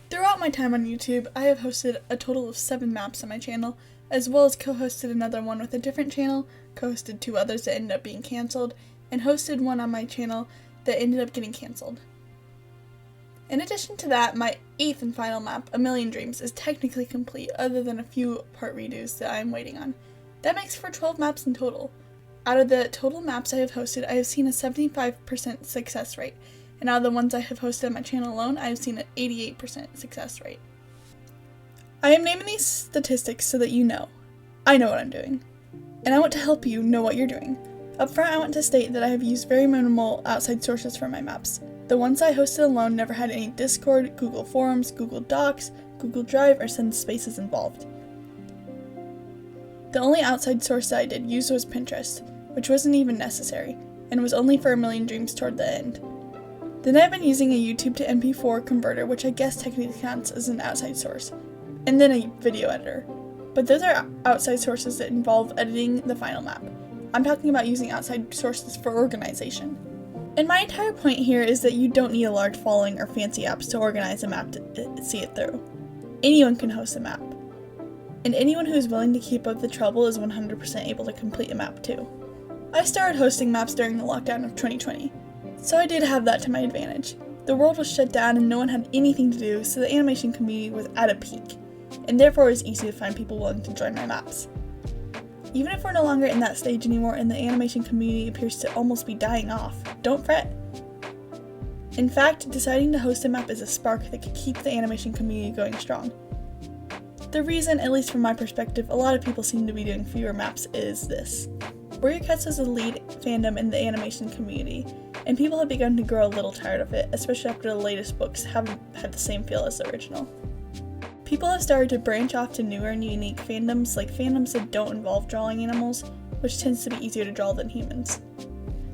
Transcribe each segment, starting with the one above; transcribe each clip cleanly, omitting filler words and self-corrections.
Throughout my time on YouTube, I have hosted a total of 7 maps on my channel, as well as co-hosted another one with a different channel, co-hosted 2 others that ended up being cancelled, and hosted one on my channel that ended up getting cancelled. In addition to that, my 8th and final map, A Million Dreams, is technically complete other than a few part redos that I am waiting on. That makes for 12 maps in total. Out of the total maps I have hosted, I have seen a 75% success rate, and out of the ones I have hosted on my channel alone, I have seen an 88% success rate. I am naming these statistics so that you know. I know what I'm doing. And I want to help you know what you're doing. Up front, I want to state that I have used very minimal outside sources for my maps. The ones I hosted alone never had any Discord, Google Forums, Google Docs, Google Drive, or Send Spaces involved. The only outside source that I did use was Pinterest, which wasn't even necessary, and was only for A Million Dreams toward the end. Then I've been using a YouTube to MP4 converter, which I guess technically counts as an outside source, and then a video editor. But those are outside sources that involve editing the final map. I'm talking about using outside sources for organization. And my entire point here is that you don't need a large following or fancy apps to organize a map to see it through. Anyone can host a map. And anyone who is willing to keep up the trouble is 100% able to complete a map too. I started hosting maps during the lockdown of 2020. So I did have that to my advantage. The world was shut down and no one had anything to do, so the animation community was at a peak, and therefore it was easy to find people willing to join my maps. Even if we're no longer in that stage anymore and the animation community appears to almost be dying off, don't fret. In fact, deciding to host a map is a spark that could keep the animation community going strong. The reason, at least from my perspective, a lot of people seem to be doing fewer maps is this. Warrior Cats is a lead fandom in the animation community, and people have begun to grow a little tired of it, especially after the latest books haven't had the same feel as the original. People have started to branch off to newer and unique fandoms, like fandoms that don't involve drawing animals, which tends to be easier to draw than humans.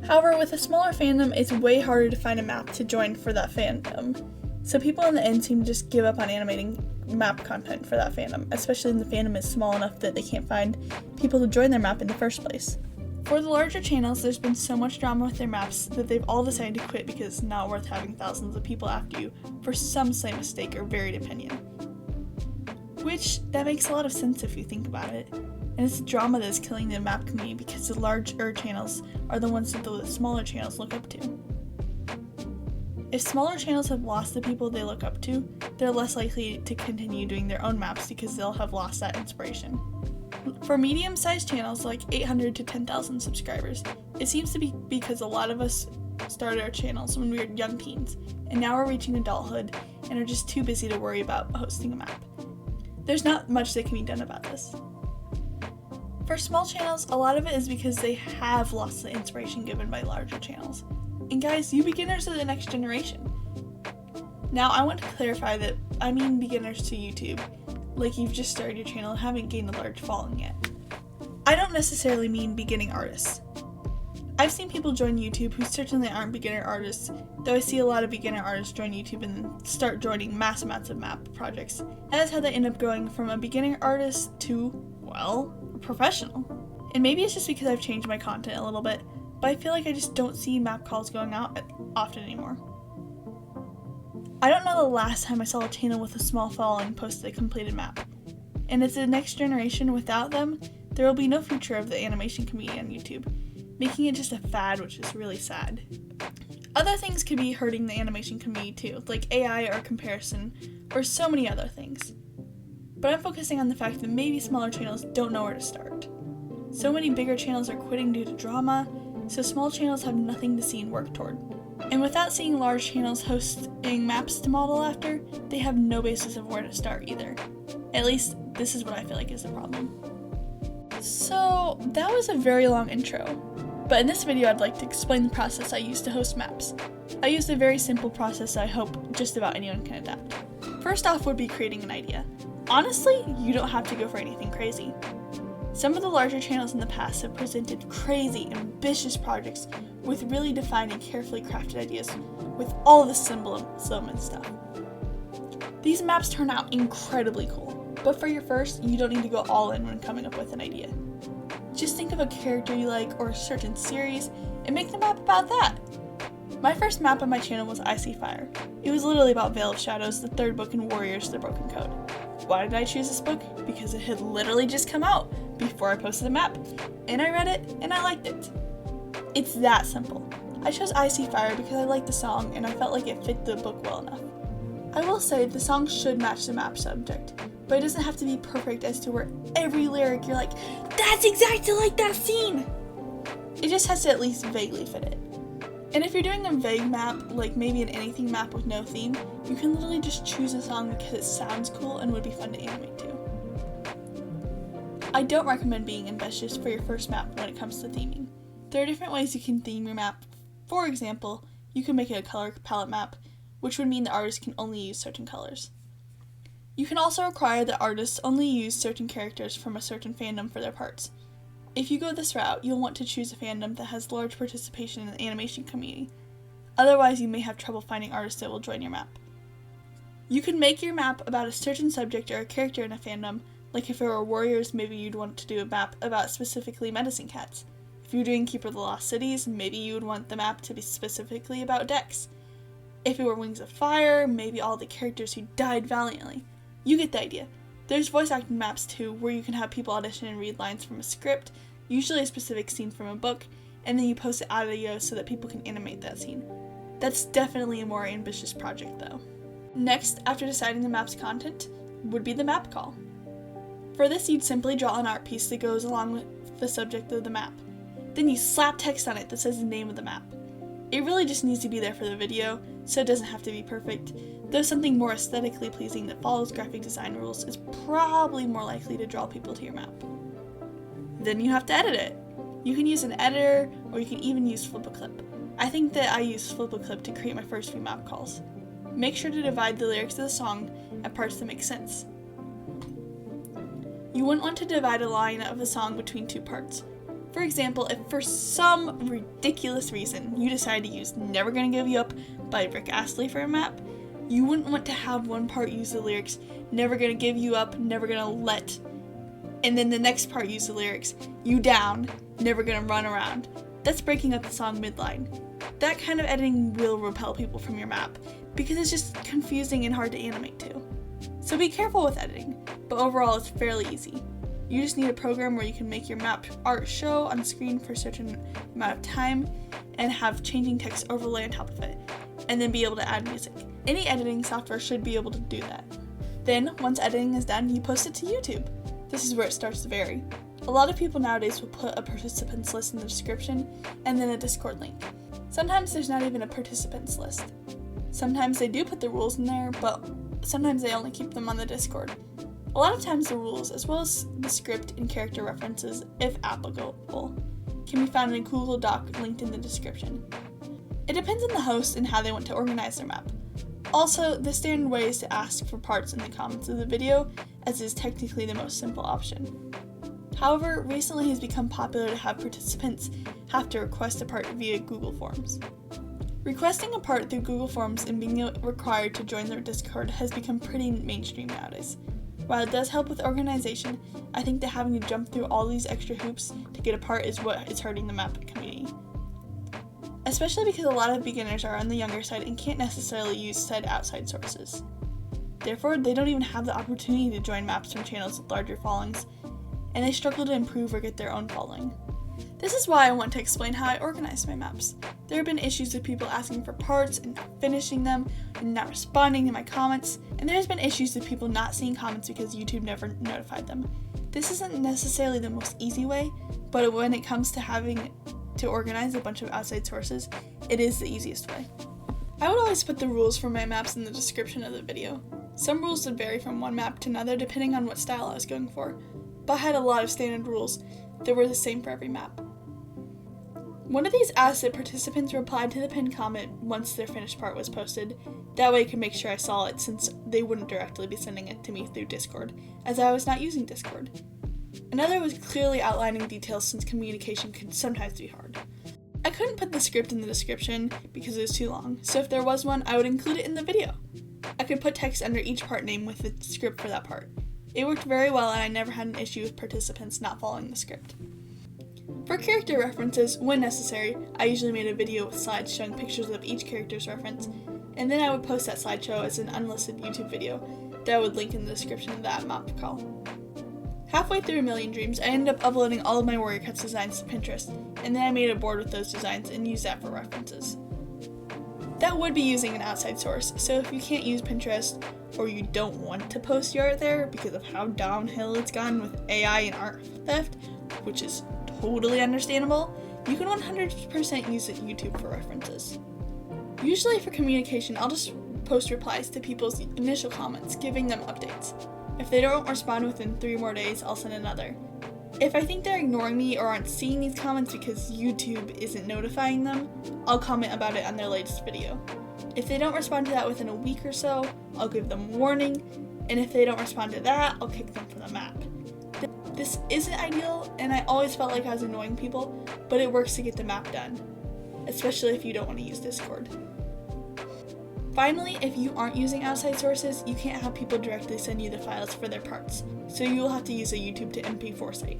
However, with a smaller fandom, it's way harder to find a map to join for that fandom, so people in the end seem to just give up on animating map content for that fandom, especially when the fandom is small enough that they can't find people to join their map in the first place. For the larger channels, there's been so much drama with their maps that they've all decided to quit because it's not worth having thousands of people after you for some slight mistake or varied opinion. Which, that makes a lot of sense if you think about it. And it's the drama that is killing the map community because the larger channels are the ones that the smaller channels look up to. If smaller channels have lost the people they look up to, they're less likely to continue doing their own maps because they'll have lost that inspiration. For medium-sized channels like 800 to 10,000 subscribers, it seems to be because a lot of us started our channels when we were young teens, and now we're reaching adulthood and are just too busy to worry about hosting a map. There's not much that can be done about this. For small channels, a lot of it is because they have lost the inspiration given by larger channels. And guys, you beginners are the next generation. Now, I want to clarify that I mean beginners to YouTube, like you've just started your channel and haven't gained a large following yet. I don't necessarily mean beginning artists. I've seen people join YouTube who certainly aren't beginner artists, though I see a lot of beginner artists join YouTube and then start joining mass amounts of map projects. That is how they end up going from a beginner artist to, well, a professional. And maybe it's just because I've changed my content a little bit, but I feel like I just don't see map calls going out often anymore. I don't know the last time I saw a channel with a small following posted a completed map. And as the next generation without them, there will be no future of the animation community on YouTube, making it just a fad, which is really sad. Other things could be hurting the animation community too, like AI or comparison, or so many other things. But I'm focusing on the fact that maybe smaller channels don't know where to start. So many bigger channels are quitting due to drama, so small channels have nothing to see and work toward. And without seeing large channels hosting maps to model after, they have no basis of where to start either. At least, this is what I feel like is the problem. So, that was a very long intro, but in this video I'd like to explain the process I use to host maps. I used a very simple process that I hope just about anyone can adapt. First off would be creating an idea. Honestly, you don't have to go for anything crazy. Some of the larger channels in the past have presented crazy, ambitious projects with really defined and carefully crafted ideas with all the symbolism and stuff. These maps turn out incredibly cool, but for your first, you don't need to go all in when coming up with an idea. Just think of a character you like or a certain series and make the map about that. My first map on my channel was I See Fire. It was literally about Veil of Shadows, the third book in Warriors: The Broken Code. Why did I choose this book? Because it had literally just come out before I posted the map, and I read it and I liked it. It's that simple. I chose I See Fire because I liked the song and I felt like it fit the book well enough. I will say the song should match the map subject, but it doesn't have to be perfect as to where every lyric you're like, that's exactly like that scene! It just has to at least vaguely fit it. And if you're doing a vague map, like maybe an anything map with no theme, you can literally just choose a song because it sounds cool and would be fun to animate to. I don't recommend being ambitious for your first map when it comes to theming. There are different ways you can theme your map. For example, you can make it a color palette map, which would mean the artist can only use certain colors. You can also require that artists only use certain characters from a certain fandom for their parts. If you go this route, you'll want to choose a fandom that has large participation in the animation community. Otherwise, you may have trouble finding artists that will join your map. You can make your map about a certain subject or a character in a fandom, like if it were Warriors, maybe you'd want to do a map about specifically medicine cats. If you're doing Keeper of the Lost Cities, maybe you would want the map to be specifically about Dex. If it were Wings of Fire, maybe all the characters who died valiantly. You get the idea. There's voice acting maps too, where you can have people audition and read lines from a script, usually a specific scene from a book, and then you post the audio so that people can animate that scene. That's definitely a more ambitious project though. Next, after deciding the map's content, would be the map call. For this, you'd simply draw an art piece that goes along with the subject of the map. Then you slap text on it that says the name of the map. It really just needs to be there for the video, so it doesn't have to be perfect, though something more aesthetically pleasing that follows graphic design rules is probably more likely to draw people to your map. Then you have to edit it. You can use an editor, or you can even use Flip-a-Clip. I think that I used Flip-a-Clip to create my first few map calls. Make sure to divide the lyrics of the song at parts that make sense. You wouldn't want to divide a line of a song between two parts. For example, if for some ridiculous reason you decide to use Never Gonna Give You Up by Rick Astley for a map, you wouldn't want to have one part use the lyrics, never gonna give you up, never gonna let, and then the next part use the lyrics, you down, never gonna run around. That's breaking up the song midline. That kind of editing will repel people from your map, because it's just confusing and hard to animate to. So be careful with editing, but overall it's fairly easy. You just need a program where you can make your map art show on screen for a certain amount of time and have changing text overlay on top of it, and then be able to add music. Any editing software should be able to do that. Then, once editing is done, you post it to YouTube. This is where it starts to vary. A lot of people nowadays will put a participants list in the description and then a Discord link. Sometimes there's not even a participants list. Sometimes they do put the rules in there, but sometimes they only keep them on the Discord. A lot of times the rules, as well as the script and character references, if applicable, can be found in a Google Doc linked in the description. It depends on the host and how they want to organize their map. Also, the standard way is to ask for parts in the comments of the video, as it is technically the most simple option. However, recently it has become popular to have participants have to request a part via Google Forms. Requesting a part through Google Forms and being required to join their Discord has become pretty mainstream nowadays. While it does help with organization, I think that having to jump through all these extra hoops to get a part is what is hurting the map community. Especially because a lot of beginners are on the younger side and can't necessarily use said outside sources. Therefore, they don't even have the opportunity to join maps from channels with larger followings, and they struggle to improve or get their own following. This is why I want to explain how I organize my maps. There have been issues with people asking for parts and not finishing them and not responding to my comments, and there's been issues with people not seeing comments because YouTube never notified them. This isn't necessarily the most easy way, but when it comes to having to organize a bunch of outside sources, it is the easiest way. I would always put the rules for my maps in the description of the video. Some rules would vary from one map to another depending on what style I was going for, but I had a lot of standard rules that were the same for every map. One of these asked that participants replied to the pinned comment once their finished part was posted. That way I could make sure I saw it, since they wouldn't directly be sending it to me through Discord, as I was not using Discord. Another was clearly outlining details, since communication could sometimes be hard. I couldn't put the script in the description because it was too long, so if there was one, I would include it in the video. I could put text under each part name with the script for that part. It worked very well, and I never had an issue with participants not following the script. For character references, when necessary, I usually made a video with slides showing pictures of each character's reference, and then I would post that slideshow as an unlisted YouTube video that I would link in the description of that map call. Halfway through A Million Dreams, I ended up uploading all of my Warrior Cuts designs to Pinterest, and then I made a board with those designs and used that for references. That would be using an outside source, so if you can't use Pinterest, or you don't want to post your art there because of how downhill it's gone with AI and art theft, which is totally understandable, you can 100% use YouTube for references. Usually for communication, I'll just post replies to people's initial comments, giving them updates. If they don't respond within 3 more days, I'll send another. If I think they're ignoring me or aren't seeing these comments because YouTube isn't notifying them, I'll comment about it on their latest video. If they don't respond to that within a week or so, I'll give them warning, and if they don't respond to that, I'll kick them from the map. This isn't ideal, and I always felt like I was annoying people, but it works to get the map done, especially if you don't want to use Discord. Finally, if you aren't using outside sources, you can't have people directly send you the files for their parts, so you will have to use a YouTube to MP4 site.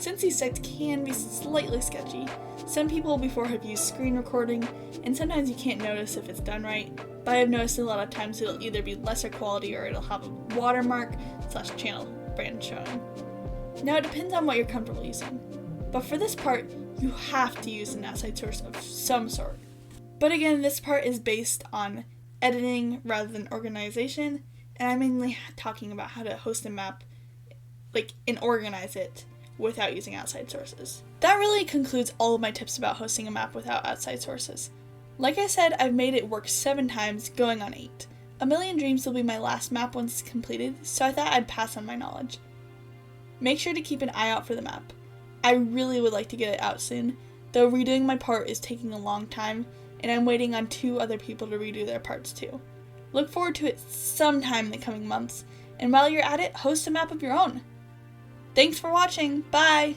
Since these sites can be slightly sketchy, some people before have used screen recording, and sometimes you can't notice if it's done right, but I've noticed a lot of times it'll either be lesser quality or it'll have a watermark / channel brand showing. Now it depends on what you're comfortable using, but for this part, you have to use an outside source of some sort. But again, this part is based on editing rather than organization, and I'm mainly talking about how to host a map, and organize it without using outside sources. That really concludes all of my tips about hosting a map without outside sources. Like I said, I've made it work 7 times, going on 8. A Million Dreams will be my last map once it's completed, so I thought I'd pass on my knowledge. Make sure to keep an eye out for the map. I really would like to get it out soon, though redoing my part is taking a long time, and I'm waiting on 2 other people to redo their parts too. Look forward to it sometime in the coming months, and while you're at it, host a map of your own. Thanks for watching, bye!